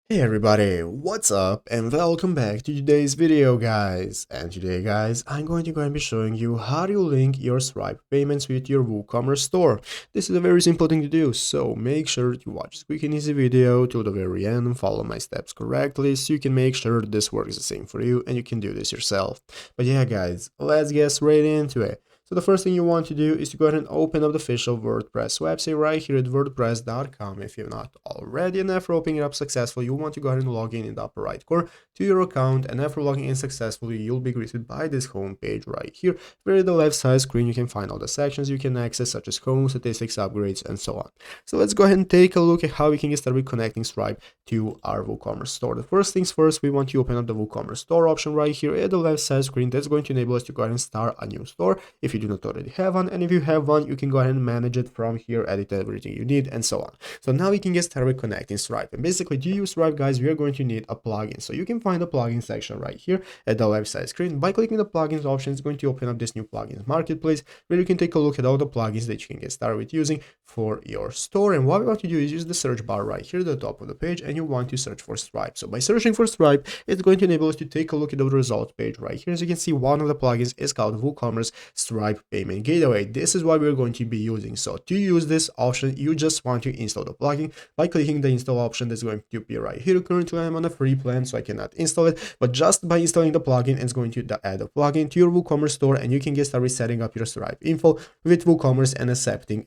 Hey everybody, what's up and welcome back to today's video guys. And today guys, I'm going to be showing you how to link your Stripe payments with your WooCommerce store. This is a very simple thing to do, so make sure to watch this quick and easy video till the very end and follow my steps correctly so you can make sure this works the same for you and you can do this yourself. But yeah guys, let's get straight into it. So the first thing you want to do is to go ahead and open up the official WordPress website right here at wordpress.com if you're not already. And after opening it up successfully, you want to go ahead and log in the upper right corner to your account. And after logging in successfully, you'll be greeted by this home page right here, where at the left side screen you can find all the sections you can access, such as home, statistics, upgrades, and so on. So let's go ahead and take a look at how we can get started connecting Stripe to our WooCommerce store. The first things first, we want to open up the WooCommerce store option right here at the left side screen. That's going to enable us to go ahead and start a new store if you do not already have one, and if you have one, you can go ahead and manage it from here, edit everything you need, and so on. So now we can get started connecting Stripe. And basically, to use Stripe, guys, we are going to need a plugin. So you can find the plugin section right here at the left side screen. By clicking the plugins option, it's going to open up this new plugins marketplace where you can take a look at all the plugins that you can get started with using for your store. And what we want to do is use the search bar right here at the top of the page, and you want to search for Stripe. So by searching for Stripe, it's going to enable us to take a look at the results page right here. As you can see, one of the plugins is called WooCommerce Stripe Payment Gateway. This is what we're going to be using. So to use this option, you just want to install the plugin by clicking the install option that's going to be right here. Currently I'm on a free plan, so I cannot install it, but just by installing the plugin, it's going to add a plugin to your WooCommerce store, and you can get started setting up your Stripe info with WooCommerce and accepting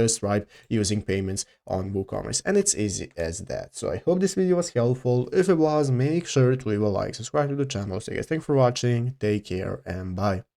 Stripe using payments on WooCommerce, and it's easy as that. So I hope this video was helpful. If it was, make sure to leave a like, subscribe to the channel. So guys, thanks for watching, take care, and bye.